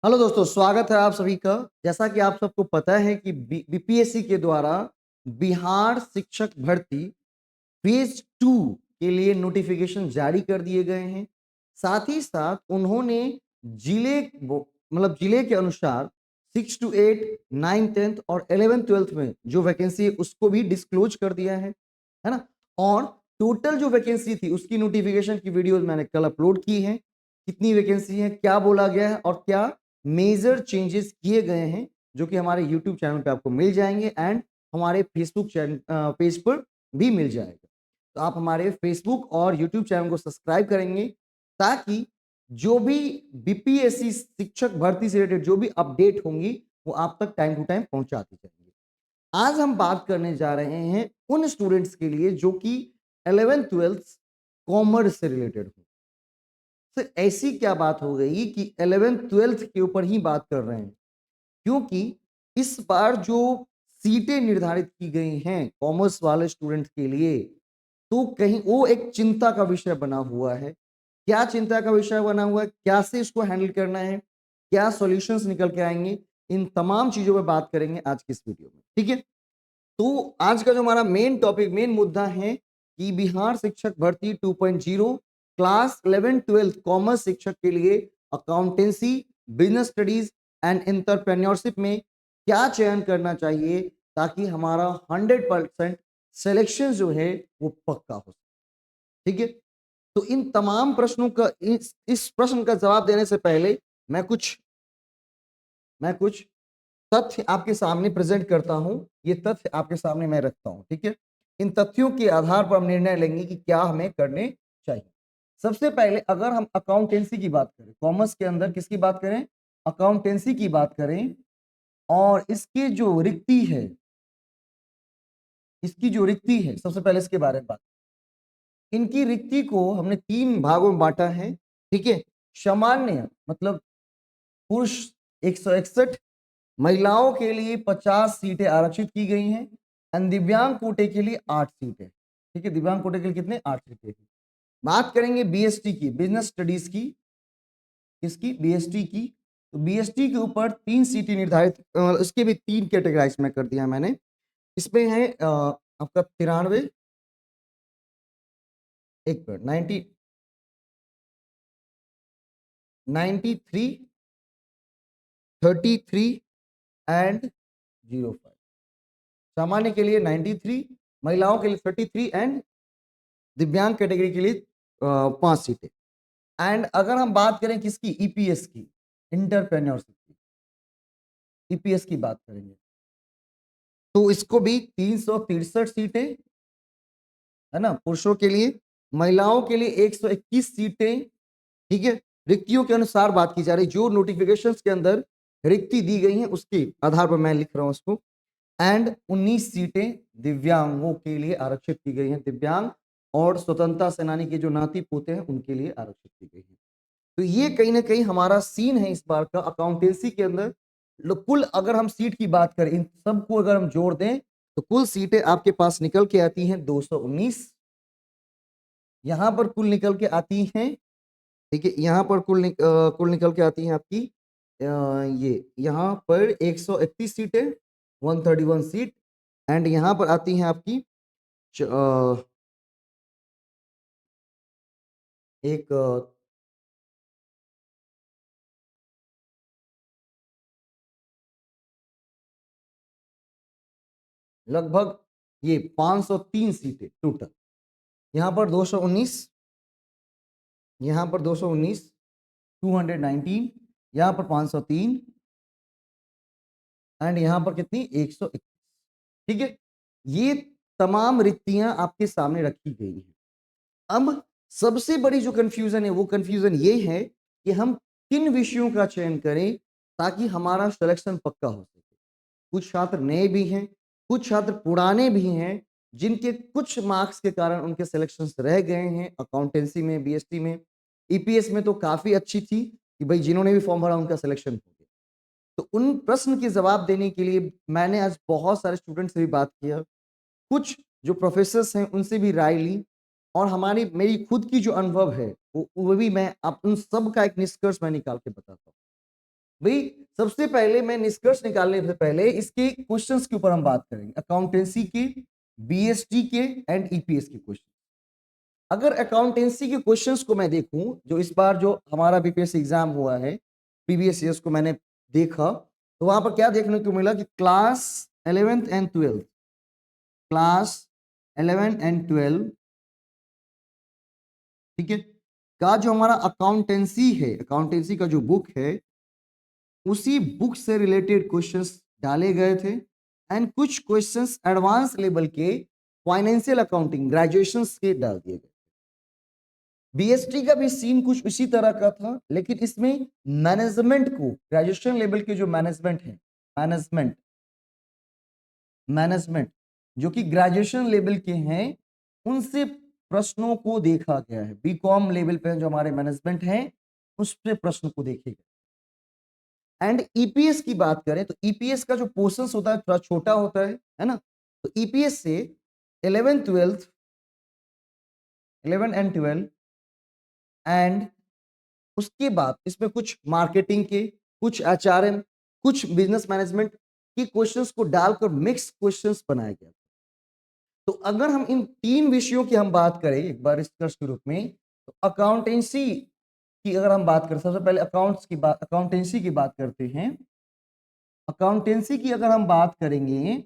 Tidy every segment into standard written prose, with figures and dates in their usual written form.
Hello दोस्तों, स्वागत है आप सभी का। जैसा कि आप सबको पता है कि बीपीएससी के द्वारा बिहार शिक्षक भर्ती फेज 2 के लिए नोटिफिकेशन जारी कर दिए गए हैं। साथ ही साथ उन्होंने जिले मतलब जिले के अनुसार 6 to 8, 9, 10 और 11, 12 में जो वैकेंसी है उसको भी डिस्क्लोज कर दिया है ना। और टोटल जो वैकेंसी थी उसकी नोटिफिकेशन की वीडियो मैंने कल अपलोड की है। कितनी वैकेंसी है, क्या बोला गया है और क्या मेजर चेंजेस किए गए हैं, जो कि हमारे यूट्यूब चैनल पे आपको मिल जाएंगे एंड हमारे फेसबुक चैनल पेज पर भी मिल जाएगा। तो आप हमारे फेसबुक और यूट्यूब चैनल को सब्सक्राइब करेंगे ताकि जो भी बीपीएससी शिक्षक भर्ती से रिलेटेड जो भी अपडेट होंगी वो आप तक टाइम टू टाइम पहुंचाती जाएंगे। आज हम बात करने जा रहे हैं उन स्टूडेंट्स के लिए जो कि 11th 12th कॉमर्स से रिलेटेड हो। सर ऐसी क्या बात हो गई कि 11th 12th के ऊपर ही बात कर रहे हैं, क्योंकि इस बार जो सीटें निर्धारित की गई हैं कॉमर्स वाले स्टूडेंट के लिए, तो कहीं वो एक चिंता का विषय बना हुआ है। क्या चिंता का विषय बना हुआ है, क्या से इसको हैंडल करना है, क्या सॉल्यूशंस निकल के आएंगे, इन तमाम चीजों पे बात करेंगे आज की इस वीडियो में। ठीक है, तो आज का जो हमारा मेन टॉपिक, मेन मुद्दा है कि बिहार शिक्षक भर्ती 2.0 क्लास 11-12 कॉमर्स शिक्षक के लिए accountancy, business studies and entrepreneurship में क्या चयन करना चाहिए ताकि हमारा 100% सिलेक्शन जो है वो पक्का हो। ठीक है, तो इन तमाम प्रश्नों का इस प्रश्न का जवाब देने से पहले मैं कुछ तथ्य आपके सामने प्रेजेंट करता हूं। ये तथ्य आपके सामने मैं रखता हूं। ठीक है, इन तथ्यों के आधार पर हम निर्णय लेंगे कि क्या हमें करने चाहिए। सबसे पहले अगर हम अकाउंटेंसी की बात करें, कॉमर्स के अंदर किसकी बात करें, अकाउंटेंसी की बात करें, और इसकी जो रिक्ति है सबसे पहले इसके बारे में बात। इनकी रिक्ति को हमने 3 भागों में बांटा है। ठीक है, सामान्य मतलब पुरुष 161, महिलाओं के लिए 50 सीटें आरक्षित की गई हैं एंड दिव्यांग कोटे के लिए 8 सीटें। ठीक है, दिव्यांग कोटे के लिए कितने, 8 सीटें। बात करेंगे बीएसटी की, बिजनेस स्टडीज की, किसकी, बीएसटी की। तो बीएसटी के ऊपर 3 सीटें निर्धारित, इसके भी 3 कैटेगराइज में कर दिया मैंने। इसमें है आपका 93, एक मिनट, 93, 33 एंड 05। सामान्य के लिए 93, महिलाओं के लिए 33 एंड दिव्यांग कैटेगरी के लिए 5 सीटें। एंड अगर हम बात करें किसकी, ईपीएस की, इंटरप्रेन्योरशिप की, ईपीएस की बात करेंगे तो इसको भी 363 सीटें है ना पुरुषों के लिए, महिलाओं के लिए 121 सीटें। ठीक है, रिक्तियों के अनुसार बात की जा रही, जो नोटिफिकेशंस के अंदर रिक्ति दी गई है उसके आधार पर मैं लिख रहा हूं उसको। एंड 19 सीटें दिव्यांगों के लिए आरक्षित की गई हैं, दिव्यांग और स्वतंत्रता सेनानी के जो नाती पोते हैं उनके लिए आरक्षित की गई है। तो ये कहीं ना कहीं हमारा सीन है इस बार का अकाउंटेंसी के अंदर। कुल अगर हम सीट की बात करें, इन सबको अगर हम जोड़ दें तो कुल सीटें आपके पास निकल के आती हैं 219। यहां पर कुल निकल के आती हैं, ठीक है, यहाँ पर कुल निकल के आती हैं आपकी ये यहाँ पर 131 सीटें, 131 सीट। एंड यहाँ पर आती हैं आपकी एक लगभग ये 503 सीटें टोटल। यहाँ पर 219, यहाँ पर 219, 219, यहाँ पर 503 एंड यहाँ पर कितनी, 121। ठीक है, ये तमाम रिक्तियां आपके सामने रखी गई हैं। अब सबसे बड़ी जो कंफ्यूजन है वो कंफ्यूजन ये है कि हम किन विषयों का चयन करें ताकि हमारा सिलेक्शन पक्का हो सके। कुछ छात्र नए भी हैं, कुछ छात्र पुराने भी हैं, जिनके कुछ मार्क्स के कारण उनके सिलेक्शंस रह गए हैं। अकाउंटेंसी में, बीएसटी में, ईपीएस में तो काफी अच्छी थी कि भाई जिन्होंने भी फॉर्म भरा उनका सिलेक्शन हो गया। तो उन प्रश्न के जवाब देने के लिए मैंने आज बहुत सारे स्टूडेंट से भी बात किया, कुछ जो प्रोफेसर्स हैं उनसे भी राय ली, और हमारी मेरी खुद की जो अनुभव है वो भी मैं आप उन सब का एक निष्कर्ष मैं निकाल के बताता हूँ। भाई सबसे पहले मैं निष्कर्ष निकालने से पहले इसके क्वेश्चंस के ऊपर हम बात करेंगे, अकाउंटेंसी के, बीएसटी के एंड ईपीएस के क्वेश्चन। अगर अकाउंटेंसी के क्वेश्चंस को मैं देखूं, जो इस बार जो हमारा बीपीएससी एग्जाम हुआ है, प्रीवियस ईयर्स को मैंने देखा, तो वहां पर क्या देखने को मिला कि class 11th and 12th, class 11 and 12, ठीक है, का जो हमारा अकाउंटेंसी है, अकाउंटेंसी का जो बुक है, उसी बुक से रिलेटेड क्वेश्चंस डाले गए थे एंड कुछ क्वेश्चंस एडवांस लेवल के फाइनेंशियल अकाउंटिंग ग्रेजुएशन के डाल दिए गए। बीएसटी का भी सीन कुछ इसी तरह का था, लेकिन इसमें मैनेजमेंट को, ग्रेजुएशन लेवल के जो मैनेजमेंट है, मैनेजमेंट जो कि ग्रेजुएशन लेवल के हैं, उनसे प्रश्नों को देखा गया है। बीकॉम लेवल पे जो हमारे मैनेजमेंट हैं, उस पे प्रश्न को देखे गए। एंड ईपीएस की बात करें तो ईपीएस का जो पोर्शन होता है थोड़ा छोटा होता है ना। तो ईपीएस से 11 एंड 12 एंड उसके बाद इसमें कुछ मार्केटिंग के, कुछ एचआरएम, कुछ बिजनेस मैनेजमेंट के क्वेश्चंस को डालकर मिक्स क्वेश्चंस बनाया गया। तो अगर हम इन तीन विषयों की हम बात करें एक बार निष्कर्ष के रूप में, तो अकाउंटेंसी की अगर हम बात करें, सबसे पहले अकाउंटेंसी की बात करते हैं। अकाउंटेंसी की अगर हम बात करेंगे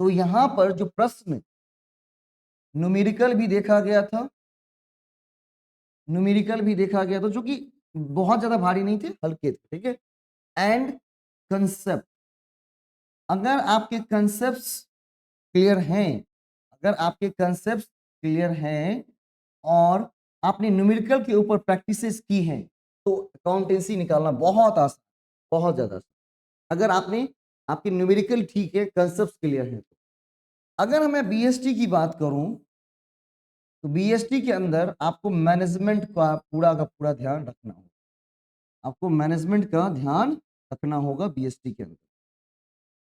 तो यहां पर जो प्रश्न न्यूमेरिकल भी देखा गया था, जो कि बहुत ज्यादा भारी नहीं थे, हल्के थे, ठीक है। एंड कंसेप्ट, अगर आपके कंसेप्ट्स क्लियर हैं, और आपने न्यूमेरिकल के ऊपर प्रैक्टिसेस की हैं, तो अकाउंटेंसी निकालना बहुत आसान, बहुत ज्यादा आसान। अगर आपके न्यूमेरिकल ठीक है, कंसेप्ट क्लियर है। तो अगर मैं बीएसटी की बात करूं, तो बीएसटी के अंदर आपको मैनेजमेंट का पूरा ध्यान रखना होगा, बीएसटी के अंदर।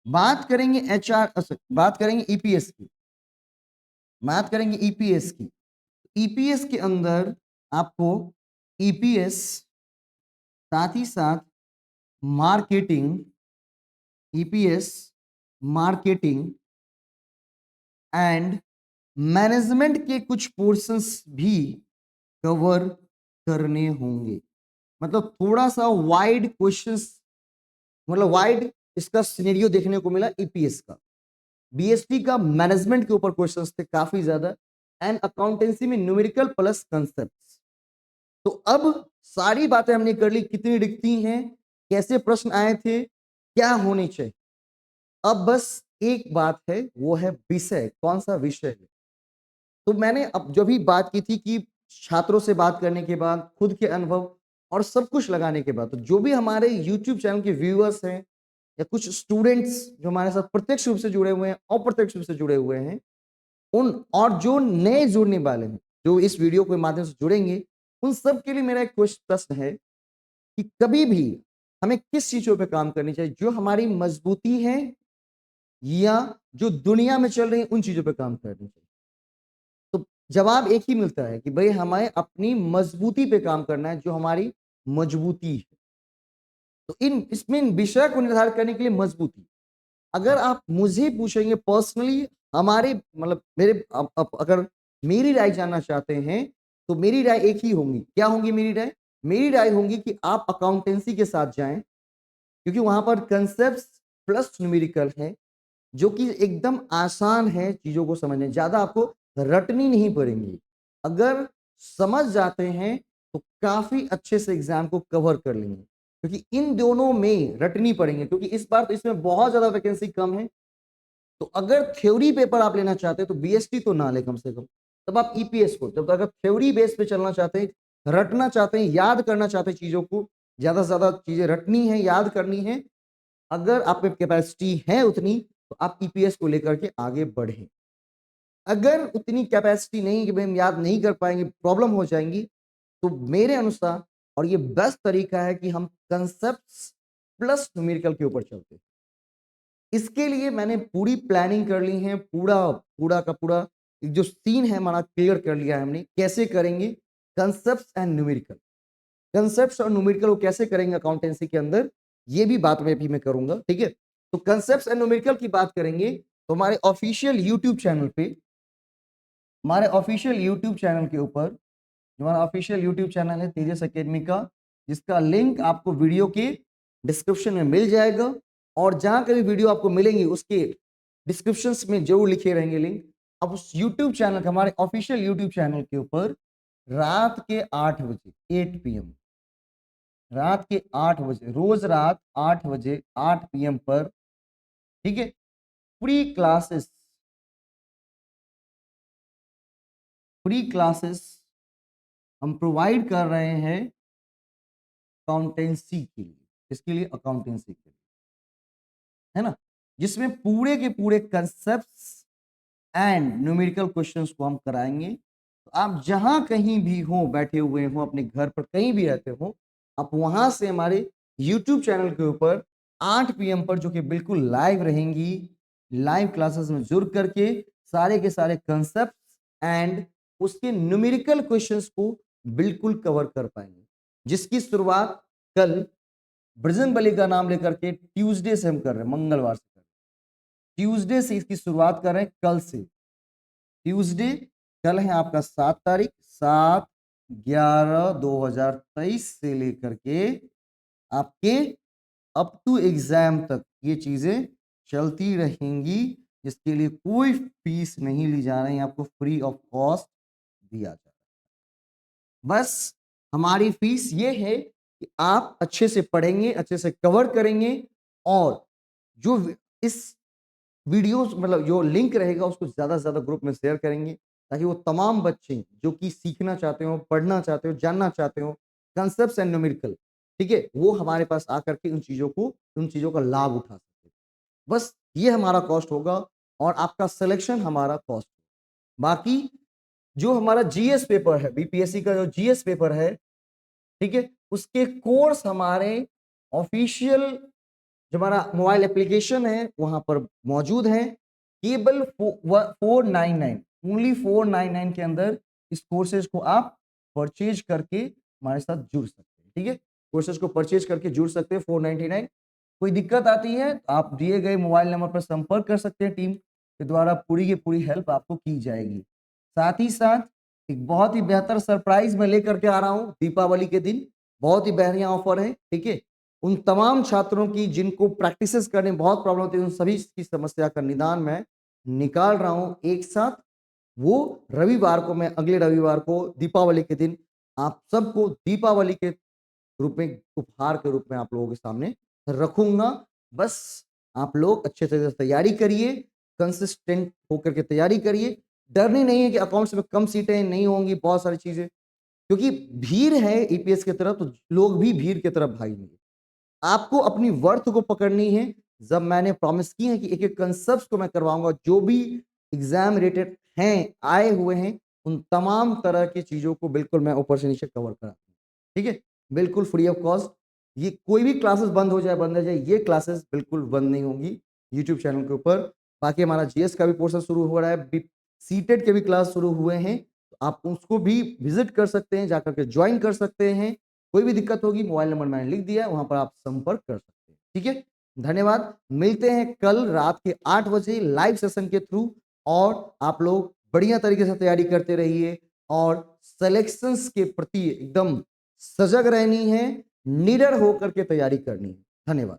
बात करेंगे ईपीएस की, ईपीएस के अंदर आपको ईपीएस साथ ही साथ मार्केटिंग एंड मैनेजमेंट के कुछ पोर्शंस भी कवर करने होंगे। मतलब थोड़ा सा वाइड क्वेश्चंस, मतलब वाइड इसका सिनेरियो देखने को मिला ईपीएस का। बीएसटी का मैनेजमेंट के ऊपर क्वेश्चंस थे काफी ज्यादा, एंड अकाउंटेंसी में न्यूमेरिकल प्लस कंसेप्ट्स। तो अब सारी बातें हमने कर ली, कितनी दिखती हैं, कैसे प्रश्न आए थे, क्या होने चाहिए। अब बस एक बात है, वो है विषय, कौन सा विषय है। तो मैंने अब जो भी बात की थी कि छात्रों से बात करने के बाद, खुद के अनुभव और सब कुछ लगाने के बाद, तो जो भी हमारे YouTube चैनल के व्यूअर्स हैं या कुछ स्टूडेंट्स जो हमारे साथ प्रत्यक्ष रूप से जुड़े हुए हैं, अप्रत्यक्ष रूप से जुड़े हुए हैं, उन और जो नए जुड़ने वाले हैं, जो इस वीडियो के माध्यम से जुड़ेंगे, उन सब के लिए मेरा एक प्रश्न है कि कभी भी हमें किस चीजों पे काम करनी चाहिए, जो हमारी मजबूती है या जो दुनिया में चल रही है उन चीजों पे काम करनी चाहिए। तो जवाब एक ही मिलता है कि भाई हमें अपनी मजबूती पे काम करना है, जो हमारी मजबूती है। तो इसमें विषय को निर्धारित करने के लिए मजबूती, अगर आप मुझे पूछेंगे पर्सनली, हमारे मतलब अगर मेरी राय जानना चाहते हैं, तो मेरी राय एक ही होगी। क्या होगी मेरी राय होगी कि आप अकाउंटेंसी के साथ जाएं, क्योंकि वहां पर कंसेप्ट प्लस न्यूमेरिकल है, जो कि एकदम आसान है चीजों को समझने, ज्यादा आपको रटनी नहीं पड़ेंगी। अगर समझ जाते हैं तो काफी अच्छे से एग्जाम को कवर कर लेंगे, क्योंकि इन दोनों में रटनी पड़ेंगे, क्योंकि इस बार तो इसमें बहुत ज्यादा वैकेंसी कम है। तो अगर थ्योरी पेपर आप लेना चाहते हैं तो बीएसटी तो ना ले कम से कम, तब आप ईपीएस को, जब अगर थ्योरी बेस पे चलना चाहते हैं, रटना चाहते हैं, याद करना चाहते हैं, चीजों को ज्यादा से ज्यादा चीजें रटनी है, याद करनी है, अगर आप में कैपेसिटी है उतनी, तो आप ईपीएस को लेकर के आगे बढ़े। अगर उतनी कैपेसिटी नहीं कि भाई हम याद नहीं कर पाएंगे, प्रॉब्लम हो जाएंगी, तो मेरे अनुसार और ये बेस्ट तरीका है कि हम कंसेप्ट्स प्लस न्यूमेरिकल के ऊपर चलते हैं। इसके लिए मैंने पूरी प्लानिंग कर ली है, पूरा जो सीन है हमारा क्लियर कर लिया है हमने, कैसे करेंगे कंसेप्ट्स एंड न्यूमेरिकल। कंसेप्ट और न्यूमेरिकल वो कैसे करेंगे अकाउंटेंसी के अंदर, ये भी बात मैं करूंगा, ठीक है। तो कंसेप्ट एंड न्यूमेरिकल की बात करेंगे तो हमारे ऑफिशियल यूट्यूब चैनल पे, हमारे ऑफिशियल यूट्यूब चैनल के ऊपर, हमारा ऑफिशियल यूट्यूब चैनल है तेजस एकेडमी का, जिसका लिंक आपको वीडियो के डिस्क्रिप्शन में मिल जाएगा, और जहां कभी वीडियो आपको मिलेंगी उसके डिस्क्रिप्शन में जरूर लिखे रहेंगे लिंक। अब उस यूट्यूब चैनल, हमारे ऑफिशियल यूट्यूब चैनल के ऊपर रात के 8 बजे 8 PM, रात के 8 बजे, रोज रात 8 बजे 8 PM पर, ठीक है, फ्री क्लासेस, फ्री क्लासेस हम प्रोवाइड कर रहे हैं अकाउंटेंसी के लिए। इसके लिए अकाउंटेंसी के लिए, है ना, जिसमें पूरे के पूरे कंसेप्ट्स एंड न्यूमेरिकल क्वेश्चंस को हम कराएंगे। तो आप जहां कहीं भी हो, बैठे हुए हो, अपने घर पर कहीं भी रहते हो, आप वहां से हमारे YouTube चैनल के ऊपर 8 PM पर, जो कि बिल्कुल लाइव रहेंगी, लाइव क्लासेस में जुड़ करके सारे के सारे कंसेप्ट्स एंड उसके न्यूमेरिकल क्वेश्चंस को बिल्कुल कवर कर पाएंगे, जिसकी शुरुआत कल बजरंगबली का नाम लेकर के ट्यूसडे से हम कर रहे हैं, मंगलवार से कर रहे हैं, ट्यूसडे से इसकी शुरुआत कर रहे हैं, कल से ट्यूसडे, कल है आपका 7 तारीख, 7/11/2023 से लेकर के आपके अप टू एग्जाम तक ये चीजें चलती रहेंगी, जिसके लिए कोई फीस नहीं ली जा रही है, आपको फ्री ऑफ कॉस्ट दिया जा रहा है। बस हमारी फीस ये है कि आप अच्छे से पढ़ेंगे, अच्छे से कवर करेंगे, और जो इस वीडियोस, मतलब जो लिंक रहेगा उसको ज्यादा से ज्यादा ग्रुप में शेयर करेंगे, ताकि वो तमाम बच्चे जो कि सीखना चाहते हो, पढ़ना चाहते हो, जानना चाहते हो कंसेप्ट्स एंड न्यूमेरिकल, ठीक है, वो हमारे पास आकर के उन चीजों का लाभ उठा सके। बस ये हमारा कॉस्ट होगा, और आपका सिलेक्शन हमारा कॉस्ट। बाकी जो हमारा जीएस पेपर है, बीपीएससी का जो जीएस पेपर है, ठीक है, उसके कोर्स हमारे ऑफिशियल, जो हमारा मोबाइल एप्लीकेशन है वहां पर मौजूद है। केवल 499, ओनली 499 के अंदर इस कोर्सेज को आप परचेज करके हमारे साथ जुड़ सकते हैं, ठीक है, कोर्सेज को परचेज करके जुड़ सकते हैं 499। कोई दिक्कत आती है तो आप दिए गए मोबाइल नंबर पर संपर्क कर सकते हैं, टीम के द्वारा पूरी की पूरी हेल्प आपको की जाएगी। साथ ही साथ एक बहुत ही बेहतर सरप्राइज मैं लेकर के आ रहा हूँ दीपावली के दिन, बहुत ही बढ़िया ऑफर है, ठीक है, उन तमाम छात्रों की जिनको प्रैक्टिसेस करने में बहुत प्रॉब्लम होती है, उन सभी की समस्या का निदान मैं निकाल रहा हूं एक साथ। वो रविवार को, मैं अगले रविवार को दीपावली के दिन आप सबको दीपावली के रूप में, उपहार के रूप में आप लोगों के सामने रखूंगा। बस आप लोग अच्छे से तैयारी करिए, कंसिस्टेंट होकर के तैयारी करिए। डरनी नहीं है कि अकाउंट्स में कम सीटें नहीं होंगी, बहुत सारी चीजें, क्योंकि भीड़ है ईपीएस की तरफ, तो लोग भी भीड़ की तरफ भागेंगे। आपको अपनी वर्थ को पकड़नी है। जब मैंने प्रॉमिस की है कि एक एक कंसेप्ट को मैं करवाऊंगा, जो भी एग्जाम रिलेटेड हैं, आए हुए हैं, उन तमाम तरह की चीजों को बिल्कुल मैं ऊपर से नीचे कवर करा, ठीक है, बिल्कुल फ्री ऑफ कॉस्ट। ये कोई भी क्लासेस बंद हो जाए, बंद हो जाए, ये क्लासेस बिल्कुल बंद नहीं होंगी यूट्यूब चैनल के ऊपर। बाकी हमारा जीएस का भी पोर्शन शुरू हो रहा है, सीटेट के भी क्लास शुरू हुए हैं, तो आप उसको भी विजिट कर सकते हैं, जाकर के ज्वाइन कर सकते हैं। कोई भी दिक्कत होगी, मोबाइल नंबर मैंने लिख दिया है, वहां पर आप संपर्क कर सकते हैं, ठीक है। धन्यवाद, मिलते हैं कल रात के 8 बजे लाइव सेशन के थ्रू, और आप लोग बढ़िया तरीके से तैयारी करते रहिए, और सिलेक्शंस के प्रति एकदम सजग रहनी है, निडर होकर के तैयारी करनी है। धन्यवाद।